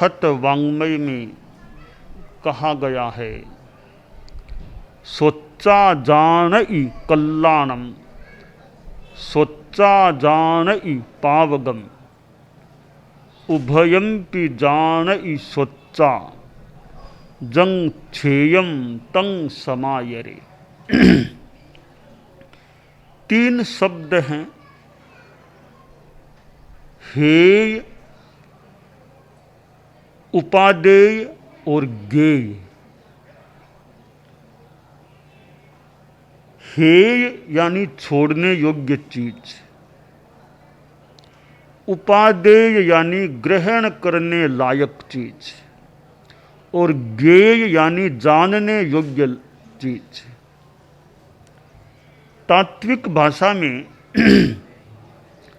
बृहत वाङ्मय में कहा गया है, सोच्चा जानई कल्याणम सोच्चा जानई पावगम उभयम्पि जानई सोच्चा जंग छेयम तंग समायरे। तीन शब्द हैं, हेय, उपादेय और गेय। हेय यानी छोड़ने योग्य चीज, उपादेय यानी ग्रहण करने लायक चीज, और गेय यानी जानने योग्य चीज। तात्विक भाषा में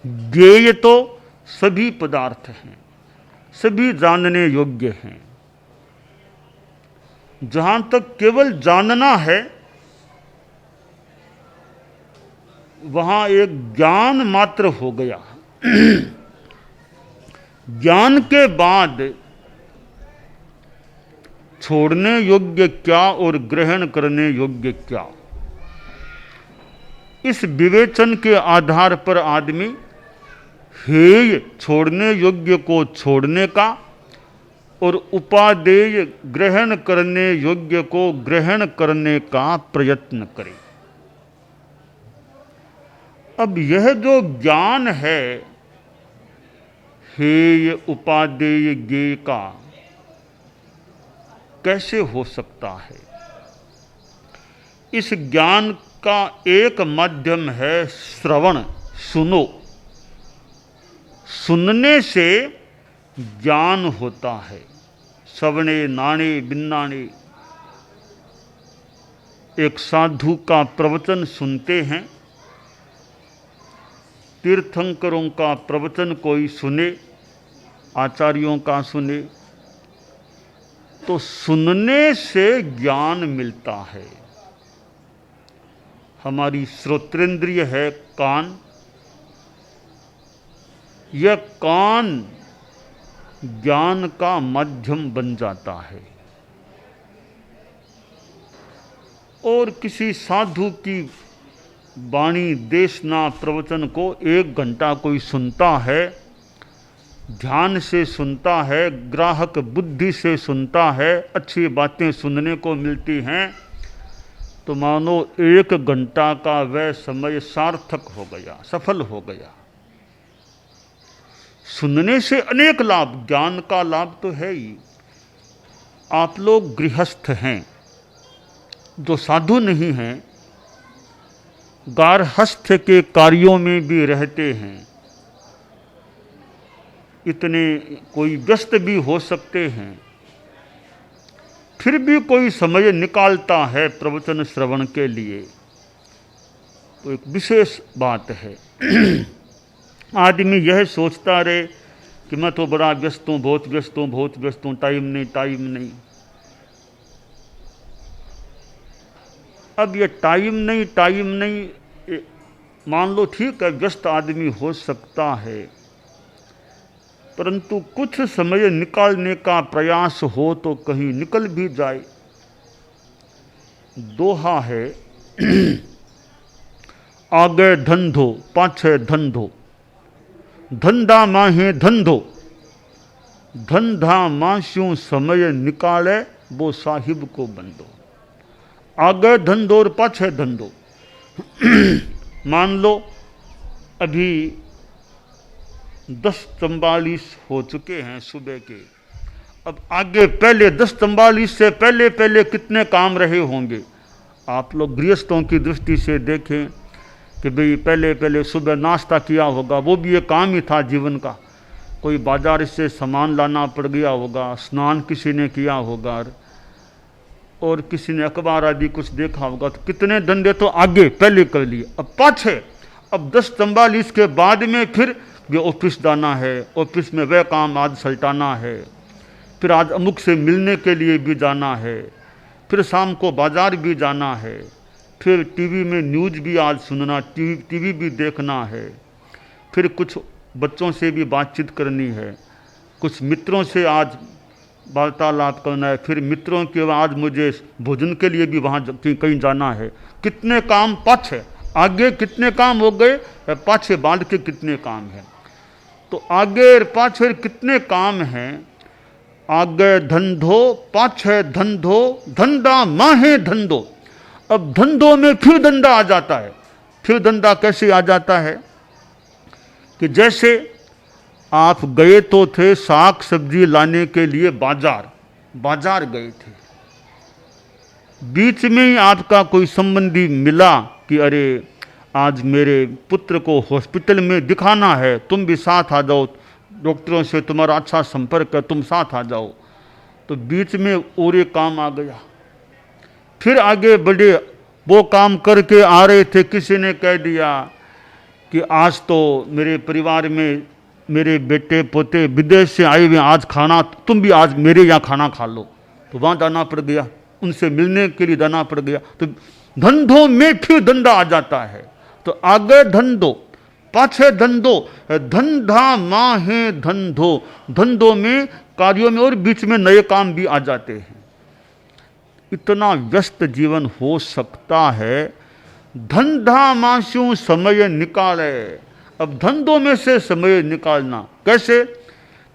गेय तो सभी पदार्थ हैं, सभी जानने योग्य हैं। जहां तक केवल जानना है वहां एक ज्ञान मात्र हो गया। ज्ञान के बाद छोड़ने योग्य क्या और ग्रहण करने योग्य क्या, इस विवेचन के आधार पर आदमी हेय छोड़ने योग्य को छोड़ने का और उपादेय ग्रहण करने योग्य को ग्रहण करने का प्रयत्न करे। अब यह जो ज्ञान है हेय उपादेय गेय का, कैसे हो सकता है? इस ज्ञान का एक माध्यम है श्रवण, सुनो। सुनने से ज्ञान होता है। श्रवणे नाणे बिन्नाणे। एक साधु का प्रवचन सुनते हैं, तीर्थंकरों का प्रवचन कोई सुने, आचार्यों का सुने, तो सुनने से ज्ञान मिलता है। हमारी श्रोत्रेंद्रिय है कान, यह कान ज्ञान का माध्यम बन जाता है। और किसी साधु की वाणी देशना प्रवचन को 1 घंटा कोई सुनता है, ध्यान से सुनता है, ग्राहक बुद्धि से सुनता है, अच्छी बातें सुनने को मिलती हैं, तो मानो 1 घंटा का वह समय सार्थक हो गया, सफल हो गया। सुनने से अनेक लाभ, ज्ञान का लाभ तो है ही। आप लोग गृहस्थ हैं, जो साधु नहीं हैं, गार्हस्थ के कार्यों में भी रहते हैं, इतने कोई व्यस्त भी हो सकते हैं, फिर भी कोई समय निकालता है प्रवचन श्रवण के लिए, तो एक विशेष बात है। आदमी यह सोचता रहे कि मैं तो बड़ा व्यस्त हूँ, बहुत व्यस्त हूँ, बहुत व्यस्त हूँ, टाइम नहीं। अब ये टाइम नहीं, मान लो ठीक है, व्यस्त आदमी हो सकता है, परंतु कुछ समय निकालने का प्रयास हो तो कहीं निकल भी जाए। दोहा है, आगे धंधो पाछे धंधो, धंधा माहे धंधो, धंधा मास्यूं समय निकाले वो साहिब को बंदो। आगे धंधो और पाछे धंधो। मान लो अभी 10:44 हो चुके हैं सुबह के, अब आगे पहले 10:44 से पहले कितने काम रहे होंगे। आप लोग गृहस्थों की दृष्टि से देखें कि भाई पहले सुबह नाश्ता किया होगा, वो भी एक काम ही था जीवन का। कोई बाजार से सामान लाना पड़ गया होगा, स्नान किसी ने किया होगा, और किसी ने अखबार आदि कुछ देखा होगा, तो कितने धंधे तो आगे पहले कर लिए। अब पाछे, अब 10:44 के बाद में फिर ये ऑफिस जाना है, ऑफिस में वह काम आज सल्टाना है, फिर आज अमुक से मिलने के लिए भी जाना है, फिर शाम को बाजार भी जाना है, फिर टीवी में न्यूज़ भी आज सुनना, टीवी भी देखना है, फिर कुछ बच्चों से भी बातचीत करनी है, कुछ मित्रों से आज वार्तालाप करना है, फिर मित्रों के आज मुझे भोजन के लिए भी वहाँ कहीं जाना है। कितने काम पाछे, आगे कितने काम हो गए, पाछे बांध के कितने काम हैं। तो आगे और पाछे कितने काम हैं। आगे धंधो, पाछे धंधो, धंधा माहे धंधो। अब धंधों में फिर धंधा आ जाता है। फिर धंधा कैसे आ जाता है कि जैसे आप गए तो थे साग सब्जी लाने के लिए बाजार गए थे, बीच में ही आपका कोई संबंधी मिला कि अरे आज मेरे पुत्र को हॉस्पिटल में दिखाना है, तुम भी साथ आ जाओ, डॉक्टरों से तुम्हारा अच्छा संपर्क है, तुम साथ आ जाओ। तो बीच में और एक काम आ गया। फिर आगे बढ़े, वो काम करके आ रहे थे, किसी ने कह दिया कि आज तो मेरे परिवार में मेरे बेटे पोते विदेश से आए हुए, आज खाना तुम भी आज मेरे यहाँ खाना खा लो। तो वहाँ जाना पड़ गया, उनसे मिलने के लिए जाना पड़ गया। तो धंधों में फिर धंधा आ जाता है। तो आगे धंधो, पाछे धंधो, धंधा माहे धंधो। धंधों में, कार्यों में और बीच में नए काम भी आ जाते हैं। इतना व्यस्त जीवन हो सकता है। धंधा मास्यू समय निकाले। अब धंधों में से समय निकालना कैसे।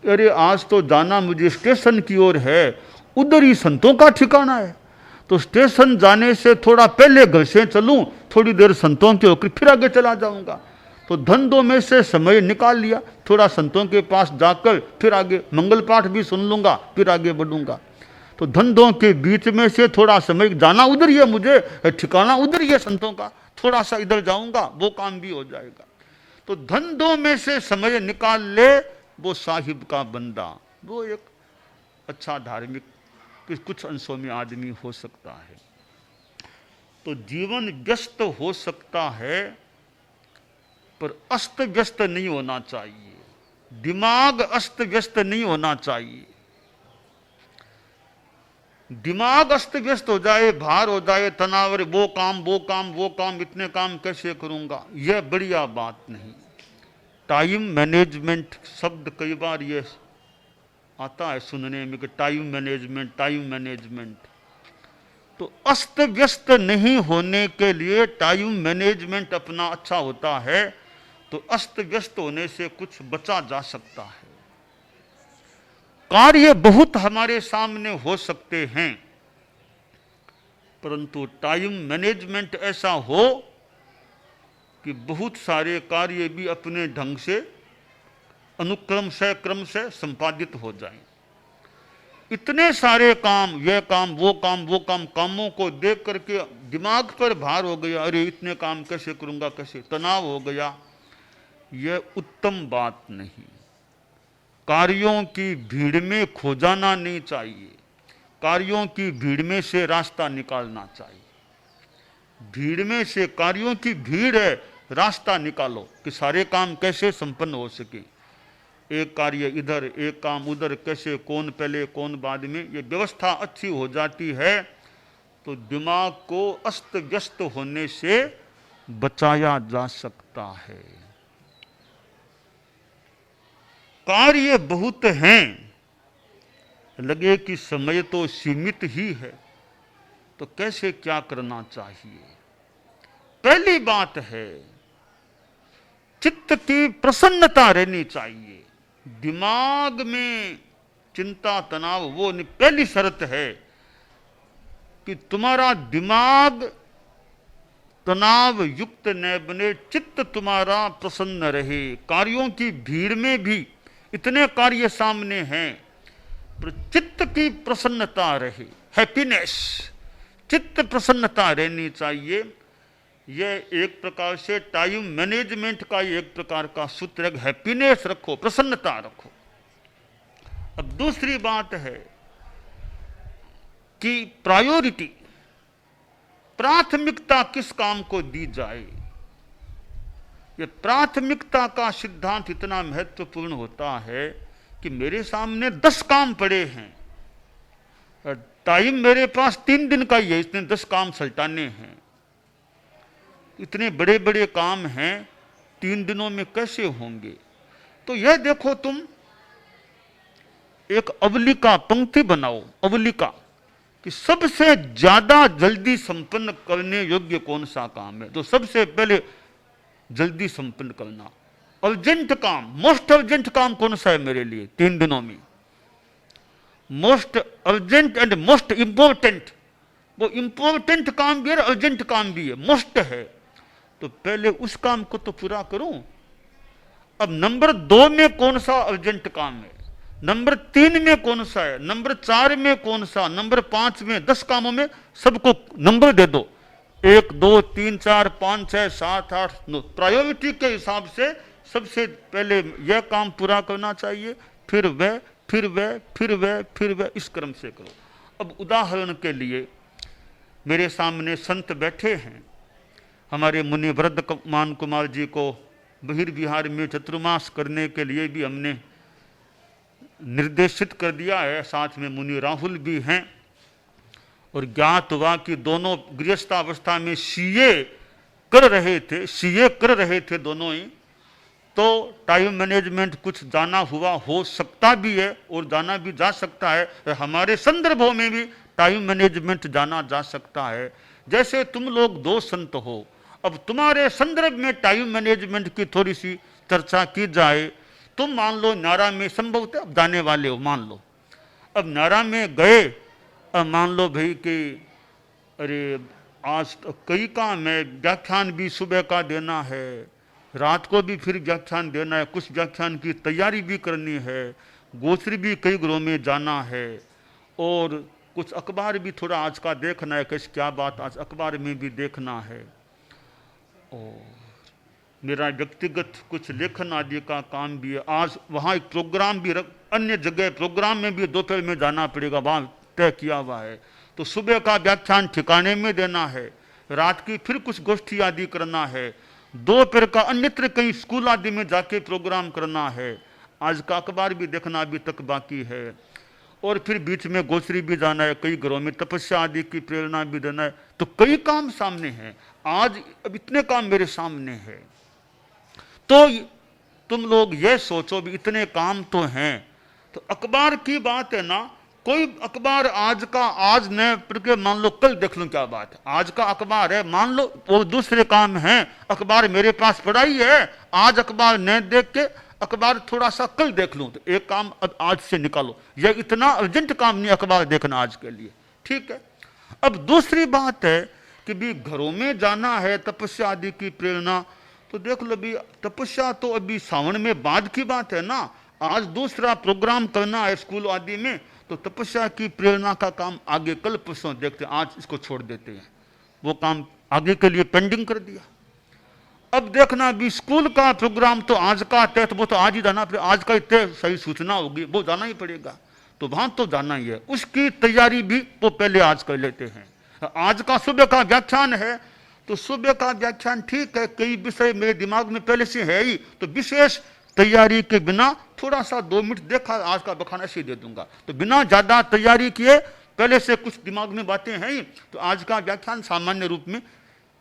अरे आज तो जाना मुझे स्टेशन की ओर है, उधर ही संतों का ठिकाना है, तो स्टेशन जाने से थोड़ा पहले घर से चलूं, थोड़ी देर संतों के होकर फिर आगे चला जाऊंगा। तो धंधों में से समय निकाल लिया, थोड़ा संतों के पास जाकर फिर आगे मंगल पाठ भी सुन लूंगा, फिर आगे बढ़ूंगा। तो धंधों के बीच में से थोड़ा समय, जाना उधर ही है मुझे, ठिकाना उधर ही है संतों का, थोड़ा सा इधर जाऊंगा, वो काम भी हो जाएगा। तो धंधों में से समय निकाल ले वो साहिब का बंदा। वो एक अच्छा धार्मिक कुछ अंशों में आदमी हो सकता है। तो जीवन व्यस्त हो सकता है पर अस्त व्यस्त नहीं होना चाहिए। दिमाग अस्त व्यस्त नहीं होना चाहिए। दिमाग अस्त व्यस्त हो जाए, भार हो जाए, तनाव, वो काम वो काम वो काम, इतने काम कैसे करूंगा, यह बढ़िया बात नहीं। टाइम मैनेजमेंट शब्द कई बार ये आता है सुनने में कि टाइम मैनेजमेंट, टाइम मैनेजमेंट। तो अस्त व्यस्त नहीं होने के लिए टाइम मैनेजमेंट अपना अच्छा होता है। तो अस्त व्यस्त होने से कुछ बचा जा सकता है। कार्य बहुत हमारे सामने हो सकते हैं, परंतु टाइम मैनेजमेंट ऐसा हो कि बहुत सारे कार्य भी अपने ढंग से अनुक्रम से क्रम से संपादित हो जाएं। इतने सारे काम, यह काम वो काम वो काम, कामों को देख करके दिमाग पर भार हो गया, अरे इतने काम कैसे करूंगा, कैसे, तनाव हो गया। यह उत्तम बात नहीं। कार्यों की भीड़ में खो जाना नहीं चाहिए। कार्यों की भीड़ में से रास्ता निकालना चाहिए। भीड़ में से, कार्यों की भीड़ है, रास्ता निकालो कि सारे काम कैसे संपन्न हो सके। एक कार्य इधर, एक काम उधर, कैसे, कौन पहले कौन बाद में, ये व्यवस्था अच्छी हो जाती है तो दिमाग को अस्त व्यस्त होने से बचाया जा सकता है। कार्य बहुत हैं, लगे कि समय तो सीमित ही है, तो कैसे क्या करना चाहिए। पहली बात है चित्त की प्रसन्नता रहनी चाहिए। दिमाग में चिंता तनाव वो नहीं। पहली शर्त है कि तुम्हारा दिमाग तनाव युक्त न बने, चित्त तुम्हारा प्रसन्न रहे। कार्यों की भीड़ में भी इतने कार्य सामने हैं पर चित्त की प्रसन्नता रहे, हैप्पीनेस, चित्त प्रसन्नता रहनी चाहिए। यह एक प्रकार से टाइम मैनेजमेंट का एक प्रकार का सूत्र है। हैप्पीनेस रखो, प्रसन्नता रखो। अब दूसरी बात है कि प्रायोरिटी, प्राथमिकता किस काम को दी जाए। ये प्राथमिकता का सिद्धांत इतना महत्वपूर्ण होता है कि मेरे सामने 10 काम पड़े हैं, टाइम मेरे पास 3 दिन का ही है, इसने 10 काम सल्टाने हैं। इतने बड़े बड़े काम हैं, 3 दिनों में कैसे होंगे। तो यह देखो तुम एक अवलिका पंक्ति बनाओ, अवलिका कि सबसे ज्यादा जल्दी संपन्न करने योग्य कौन सा काम है, तो सबसे पहले जल्दी संपन्न करना। अर्जेंट काम, मोस्ट अर्जेंट काम कौन सा है मेरे लिए 3 दिनों में? Most urgent and most important, वो इंपॉर्टेंट काम भी है, अर्जेंट काम भी है, मोस्ट है, तो पहले उस काम को तो पूरा करूं। अब नंबर 2 में कौन सा अर्जेंट काम है, नंबर 3 में कौन सा है, नंबर 4 में कौन सा, नंबर 5 में, 10 कामों में सबको नंबर दे दो, 1 2 3 4 5 6 7 8 9, प्रायोरिटी के हिसाब से सबसे पहले यह काम पूरा करना चाहिए, फिर वह, फिर वह, फिर वह, फिर वह, इस क्रम से करो। अब उदाहरण के लिए मेरे सामने संत बैठे हैं, हमारे मुनि वर्धमान कुमार जी को बहिर्विहार में चतुर्मास करने के लिए भी हमने निर्देशित कर दिया है, साथ में मुनि राहुल भी हैं, और ज्ञात हुआ कि दोनों गृहस्थावस्था में सीए कर रहे थे दोनों ही, तो टाइम मैनेजमेंट कुछ जाना हुआ हो सकता भी है और जाना भी जा सकता है, हमारे संदर्भों में भी टाइम मैनेजमेंट जाना जा सकता है। जैसे तुम लोग 2 संत हो, अब तुम्हारे संदर्भ में टाइम मैनेजमेंट की थोड़ी सी चर्चा की जाए। तुम मान लो नारा में संभवतः अब जाने वाले हो, मान लो अब नारा में गए, अब मान लो भाई कि अरे आज तो कई काम है, व्याख्यान भी सुबह का देना है, रात को भी फिर व्याख्यान देना है, कुछ व्याख्यान की तैयारी भी करनी है, गोचरी भी कई ग्रोह में जाना है, और कुछ अखबार भी थोड़ा आज का देखना है, कैसे क्या बात आज अखबार में भी देखना है, और मेरा व्यक्तिगत कुछ लेखन आदि का काम भी है। आज वहाँ एक प्रोग्राम भी अन्य जगह प्रोग्राम में भी दोपहर में जाना पड़ेगा, वहाँ तय किया हुआ है, तो सुबह का व्याख्यान ठिकाने में देना है, रात की फिर कुछ गोष्ठी आदि करना है, दोपहर का अन्यत्र कहीं स्कूल आदि में जाके प्रोग्राम करना है, आज का अखबार भी देखना अभी तक बाकी है, और फिर बीच में गोचरी भी जाना है, कई घरों में तपस्या आदि की प्रेरणा भी देना है, तो कई काम सामने हैं। आज अब इतने काम मेरे सामने हैं, तो तुम लोग ये सोचो भी इतने काम तो हैं, तो अखबार की बात है ना, कोई अखबार आज का आज न पढ़ के मान लो कल देख लूं, क्या बात है, आज का अखबार है, मान लो वो दूसरे काम हैं, अखबार मेरे पास पड़ा ही है, आज अखबार न देख के अखबार थोड़ा सा कल देख लूं, तो एक काम अब आज से निकालो, यह इतना अर्जेंट काम नहीं अखबार देखना आज के लिए, ठीक है। अब दूसरी बात है कि भी घरों में जाना है, तपस्या आदि की प्रेरणा, तो देख लो भी तपस्या तो अभी सावन में बाद की बात है ना, आज दूसरा प्रोग्राम करना है स्कूल आदि में, तो तपस्या की प्रेरणा का काम आगे कल परसों देखते हैं, आज इसको छोड़ देते हैं, वो काम आगे के लिए पेंडिंग कर दिया। अब देखना भी स्कूल का प्रोग्राम तो आज का तय, तो वो तो आज ही जाना पड़ेगा, आज का तय सही सूचना होगी, वो जाना ही पड़ेगा, तो वहां तो जाना ही है, उसकी तैयारी भी वो पहले आज कर लेते हैं। आज का सुबह का व्याख्यान है, तो सुबह का व्याख्यान ठीक है, कई विषय मेरे दिमाग में पहले से है ही, तो विशेष तैयारी के बिना थोड़ा सा 2 मिनट देखा, आज का बखान ऐसे दे दूंगा, तो बिना ज्यादा तैयारी किए पहले से कुछ दिमाग में बातें हैं ही, तो आज का व्याख्यान सामान्य रूप में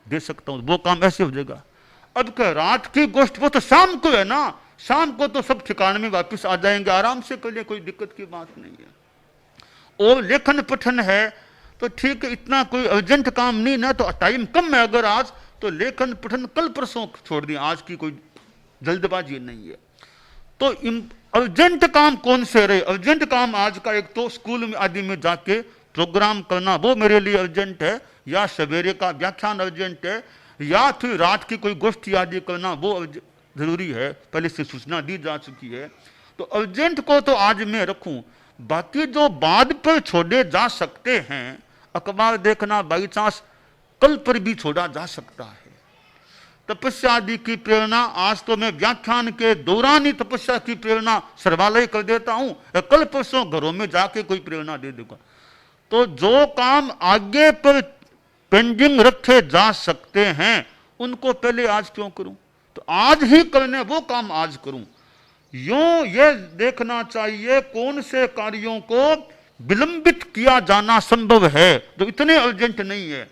दे सकता हूं, वो काम ऐसे हो जाएगा। अब क्या रात की गोष्ठ वो तो शाम को है ना, शाम को तो सब ठिकाने में वापस आ जाएंगे, आराम से कर ले, कोई दिक्कत की बात नहीं है। और लेखन पठन है तो ठीक है, इतना कोई अर्जेंट काम नहीं ना, तो टाइम कम है अगर आज, तो लेखन पठन कल परसों छोड़ दिया, आज की कोई जल्दबाजी नहीं है। तो अर्जेंट काम कौन से रहे, अर्जेंट काम आज का एक तो स्कूल में आदि में जाके प्रोग्राम करना, वो मेरे लिए अर्जेंट है, या सवेरे का व्याख्यान अर्जेंट है, या फिर रात की कोई गोष्ठी आदि करना, वो जरूरी है, पहले से सूचना दी जा चुकी है, तो अर्जेंट को तो आज मैं रखूं, बाकी जो बाद पर छोड़े जा सकते हैं, अखबार देखना बाई चांस कल पर भी छोड़ा जा सकता है, तपस्या आदि की प्रेरणा आज तो मैं व्याख्यान के दौरान ही तपस्या की प्रेरणा सर्वालय कर देता हूं, कल परसों घरों में जाके कोई प्रेरणा दे दूंगा। तो जो काम आगे पर पेंडिंग रखे जा सकते हैं उनको पहले आज क्यों करूं, तो आज ही करने वो काम आज करूं। यूं ये देखना चाहिए कौन से कार्यों को विलंबित किया जाना संभव है, जो इतने अर्जेंट नहीं है,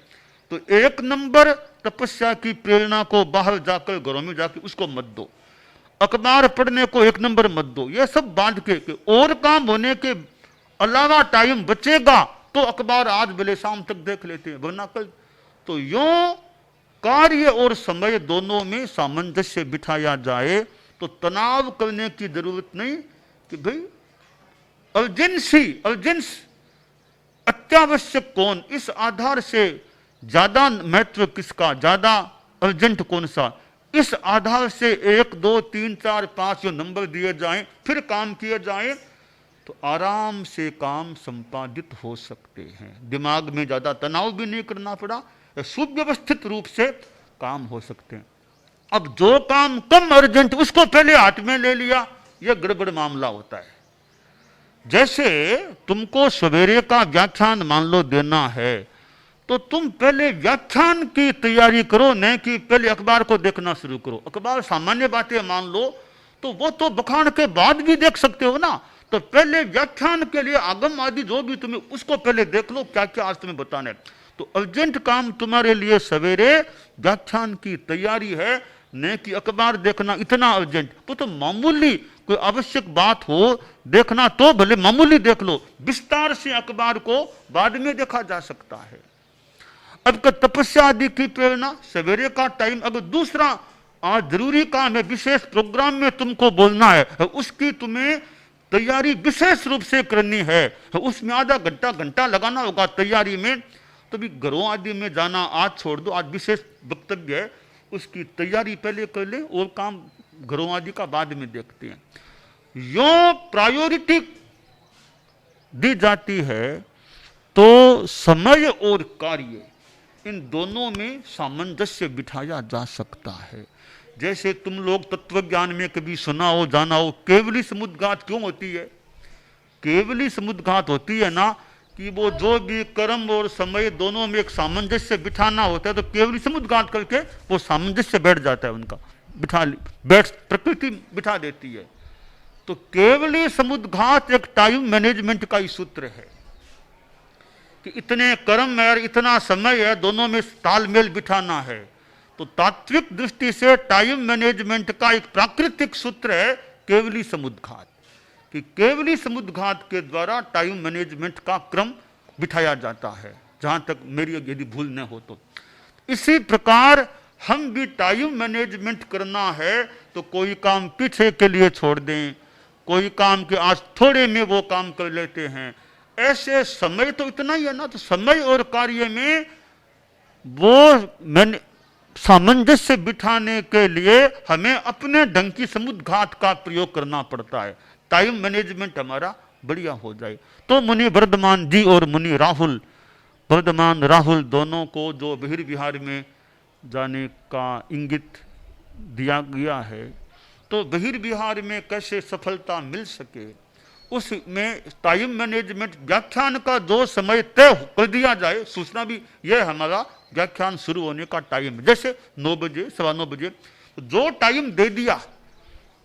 तो 1 नंबर तपस्या की प्रेरणा को बाहर जाकर घरों में जाकर उसको मत दो। अखबार पढ़ने को 1 नंबर मत दो, ये सब बांध के और काम होने के अलावा टाइम बचेगा तो अखबार आज भले शाम तक देख लेते हैं, वरना कल। तो यूं कार्य और समय दोनों में सामंजस्य बिठाया जाए तो तनाव करने की जरूरत नहीं कि भाई अर्जेंस अत्यावश्यक कौन, इस आधार से ज्यादा महत्व किसका, ज्यादा अर्जेंट कौन सा, इस आधार से 1 2 3 4 5 जो नंबर दिए जाएं, फिर काम किए जाएं तो आराम से काम संपादित हो सकते हैं। दिमाग में ज्यादा तनाव भी नहीं करना पड़ा, सुव्यवस्थित रूप से काम हो सकते हैं। अब जो काम कम अर्जेंट उसको पहले हाथ में ले लिया, यह गड़बड़ मामला होता है। जैसे तुमको सवेरे का व्याख्यान मान लो देना है, तो तुम पहले व्याख्यान की तैयारी करो, नहीं कि पहले अखबार को देखना शुरू करो। अखबार सामान्य बातें मान लो तो वो तो बखान के बाद भी देख सकते हो ना, तो पहले व्याख्यान के लिए आगम आदि जो भी तुम्हें उसको पहले देख लो, क्या क्या आज तुम्हें बताना है। तो अर्जेंट काम तुम्हारे लिए सवेरे व्याख्यान की तैयारी है, नहीं कि अखबार देखना इतना अर्जेंट। तो मामूली कोई आवश्यक बात हो देखना तो भले मामूली देख लो, विस्तार से अखबार को बाद में देखा जा सकता है। अब का तपस्या आदि की प्रेरणा सवेरे का टाइम, अगर दूसरा आज जरूरी काम है, विशेष प्रोग्राम में तुमको बोलना है, उसकी तुम्हें तैयारी विशेष रूप से करनी है, उसमें आधा घंटा लगाना होगा तैयारी में, तो भी घरों आदि में जाना आज छोड़ दो, आज विशेष वक्तव्य है, उसकी तैयारी पहले कर ले और काम घरों आदि का बाद में देखते हैं। यो प्रायोरिटी दी जाती है तो समय और कार्य इन दोनों में सामंजस्य बिठाया जा सकता है। जैसे तुम लोग तत्व ज्ञान में कभी सुना हो जाना हो, केवली समुद्घात क्यों होती है? केवली समुद्घात होती है ना कि वो जो भी कर्म और समय दोनों में एक सामंजस्य बिठाना होता है, तो केवली समुद्घात करके वो सामंजस्य बैठ जाता है, उनका बैठ प्रकृति बिठा देती है। तो केवली समुद्घात एक टाइम मैनेजमेंट का ही सूत्र है कि इतने कर्म है, इतना समय है, दोनों में तालमेल बिठाना है। तो तात्विक दृष्टि से टाइम मैनेजमेंट का एक प्राकृतिक सूत्र है केवली समुद्घात, कि केवली समुद्घात के द्वारा टाइम मैनेजमेंट का क्रम बिठाया जाता है, जहां तक मेरी यदि भूल न हो तो। इसी प्रकार हम भी टाइम मैनेजमेंट करना है तो कोई काम पीछे के लिए छोड़ दें, कोई काम के आज थोड़े में वो काम कर लेते हैं। ऐसे समय तो इतना ही है ना, तो समय और कार्य में वो सामंजस्य बिठाने के लिए हमें अपने ढंग की समुद्घात का प्रयोग करना पड़ता है, टाइम मैनेजमेंट हमारा बढ़िया हो जाए। तो मुनि वर्धमान जी और मुनि राहुल, वर्धमान राहुल दोनों को जो बहिर्विहार में जाने का इंगित दिया गया है, तो बहिर्विहार में कैसे सफलता मिल सके उसमें टाइम मैनेजमेंट, व्याख्यान का जो समय तय कर दिया जाए, सूचना भी यह हमारा व्याख्यान शुरू होने का टाइम, जैसे 9 बजे 9:15 बजे जो टाइम दे दिया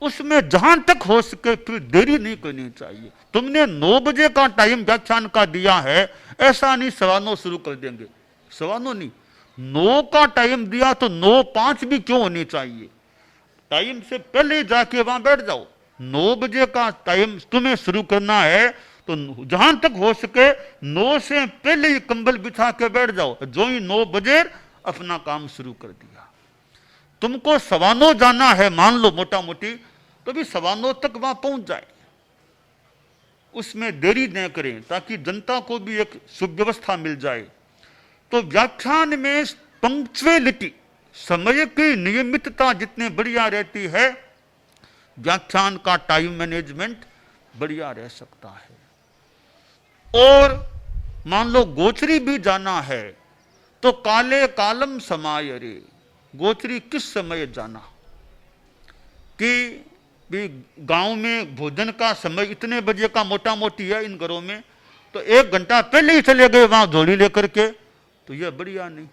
उसमें जहां तक हो सके फिर देरी नहीं करनी चाहिए। तुमने 9 बजे का टाइम व्याख्यान का दिया है, ऐसा नहीं 9:15 शुरू कर देंगे, 9:15 नहीं, 9 का टाइम दिया तो 9:05 भी क्यों होनी चाहिए, टाइम से पहले जाके वहां बैठ जाओ। 9 बजे का टाइम तुम्हें शुरू करना है तो जहां तक हो सके 9 से पहले ही कंबल बिछा के बैठ जाओ, जो ही 9 बजे अपना काम शुरू कर दिया। तुमको 9:15 जाना है मान लो मोटा मोटी, तो भी 9:15 तक वहां पहुंच जाए, उसमें देरी न करें ताकि जनता को भी एक सुव्यवस्था मिल जाए। तो व्याख्यान में पंक्चुअलिटी, समय की नियमितता जितनी बढ़िया रहती है, व्याख्यान का टाइम मैनेजमेंट बढ़िया रह सकता है। और मान लो गोचरी भी जाना है तो काले कालम समाय रे, गोचरी किस समय जाना, कि भी गांव में भोजन का समय इतने बजे का मोटा मोटी है इन घरों में, तो 1 घंटा पहले ही चले गए वहां झोली लेकर के, तो यह बढ़िया नहीं।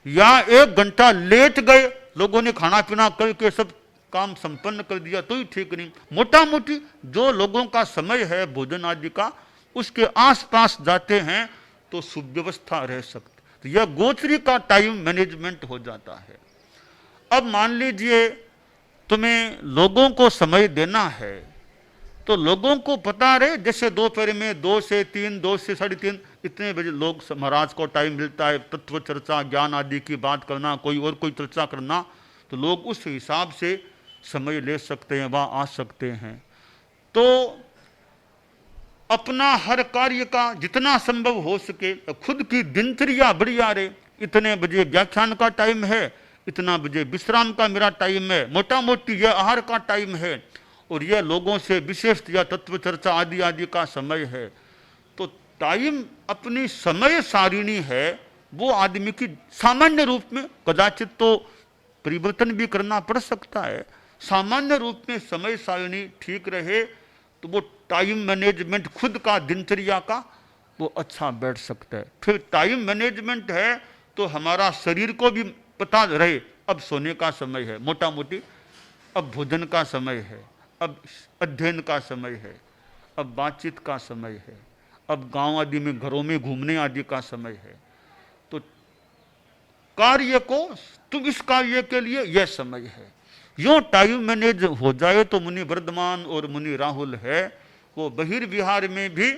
या 1 घंटा लेट गए, लोगों ने खाना पीना करके सब काम संपन्न कर दिया, तो ही ठीक नहीं। मोटा मोटी जो लोगों का समय है भोजन आदि का, उसके आसपास जाते हैं तो सुव्यवस्था रह सकती, तो यह गोचरी का टाइम मैनेजमेंट हो जाता है। अब मान लीजिए तुम्हें लोगों को समय देना है तो लोगों को पता रहे, जैसे दोपहर में 2 से 3, 2 से 3:30 इतने बजे लोग महाराज को टाइम मिलता है तत्व चर्चा ज्ञान आदि की बात करना, कोई और कोई चर्चा करना, तो लोग उस हिसाब से समय ले सकते हैं, वहाँ आ सकते हैं। तो अपना हर कार्य का जितना संभव हो सके खुद की दिनचर्या बढ़िया रहे। इतने बजे व्याख्यान का टाइम है, इतना बजे विश्राम का मेरा टाइम है, मोटा मोटी यह आहार का टाइम है और यह लोगों से विशेष या तत्व चर्चा आदि आदि का समय है। तो टाइम अपनी समय सारिणी है, वो आदमी की सामान्य रूप में, कदाचित तो परिवर्तन भी करना पड़ सकता है, सामान्य रूप में समय सारिणी ठीक रहे तो वो टाइम मैनेजमेंट खुद का दिनचर्या का वो अच्छा बैठ सकता है। फिर टाइम मैनेजमेंट है तो हमारा शरीर को भी पता रहे अब सोने का समय है, मोटा मोटी अब भोजन का समय है, अब अध्ययन का समय है, अब बातचीत का समय है, अब गांव आदि में घरों में घूमने आदि का समय है। तो कार्य को तुम इस कार्य के लिए यह समय है, यूं टाइम मैनेज हो जाए तो मुनि वर्धमान और मुनि राहुल है वो बहिर्विहार में भी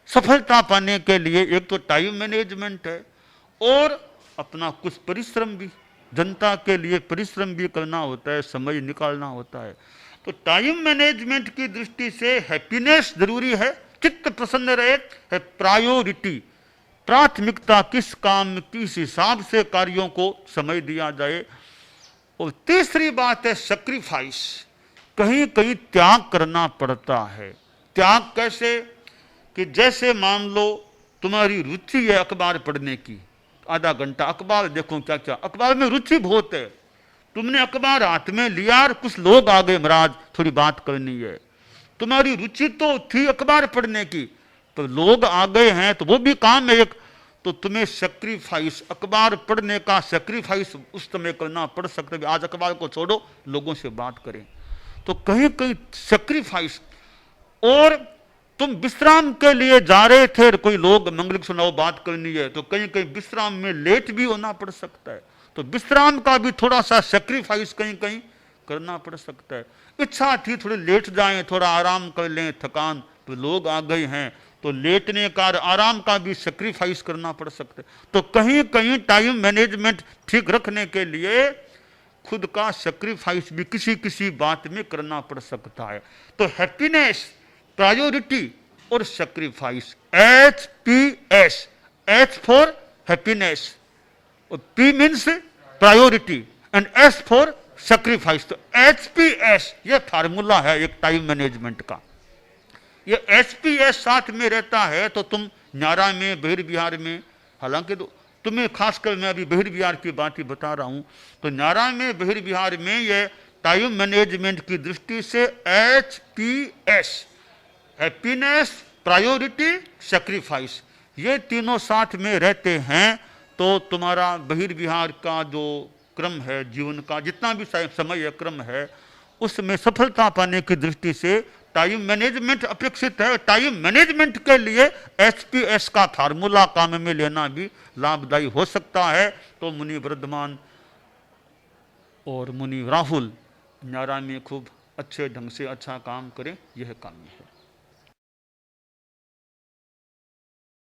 सफलता पाने के लिए एक तो टाइम मैनेजमेंट है और अपना कुछ परिश्रम भी, जनता के लिए परिश्रम भी करना होता है, समय निकालना होता है। तो टाइम मैनेजमेंट की दृष्टि से हैप्पीनेस जरूरी है, चित्त प्रसन्न रहे है प्रायोरिटी, प्राथमिकता किस काम किस हिसाब से कार्यों को समय दिया जाए। और तीसरी बात है सैक्रिफाइस, कहीं कहीं त्याग करना पड़ता है। त्याग कैसे कि जैसे मान लो तुम्हारी रुचि है अखबार पढ़ने की, आधा घंटा अखबार देखो क्या क्या, अखबार में रुचि बहुत है, तुमने अखबार हाथ में लिया और कुछ लोग आ गए महाराज थोड़ी बात करनी है, तुम्हारी रुचि तो थी अखबार पढ़ने की, तो लोग आ गए हैं तो वो भी काम है एक, तो तुम्हें सैक्रिफाइस अखबार पढ़ने का सैक्रिफाइस उस समय करना पड़ सकता है। आज अखबार को छोड़ो लोगों से बात करें, तो कहीं कहीं सैक्रिफाइस। और तुम विश्राम के लिए जा रहे थे, कोई लोग मंगल सुनाओ बात करनी है, तो कहीं कहीं विश्राम में लेट भी होना पड़ सकता है, तो विश्राम का भी थोड़ा सा सैक्रिफाइस कहीं कहीं करना पड़ सकता है। इच्छा थी थोड़ी लेट जाएं, थोड़ा आराम कर लें, थकान, तो लोग आ गए हैं तो लेटने का आराम का भी सैक्रिफाइस करना पड़ सकता है। तो कहीं कहीं टाइम मैनेजमेंट ठीक रखने के लिए खुद का सैक्रिफाइस भी किसी किसी बात में करना पड़ सकता है। तो हैप्पीनेस, प्रायोरिटी और sacrifice, HPS, H for happiness और P means priority and S for sacrifice. तो HPS ये फार्मूला है एक टाइम मैनेजमेंट का, ये HPS साथ में रहता है तो तुम न्यारा में बहिर्विहार में, हालांकि तो तुम्हें खासकर मैं अभी बहिर्विहार की बात ही बता रहा हूं, तो न्यारा में बहिर्विहार में ये टाइम मैनेजमेंट की दृष्टि से HPS, हैप्पीनेस, प्रायोरिटी, सैक्रिफाइस, ये तीनों साथ में रहते हैं तो तुम्हारा बहिर्विहार का जो क्रम है, जीवन का जितना भी समय क्रम है, उसमें सफलता पाने की दृष्टि से टाइम मैनेजमेंट अपेक्षित है। टाइम मैनेजमेंट के लिए HPS का फार्मूला काम में लेना भी लाभदायी हो सकता है। तो मुनि वर्धमान और मुनि राहुल न्यारा में खूब अच्छे ढंग से अच्छा काम करें, यह काम है।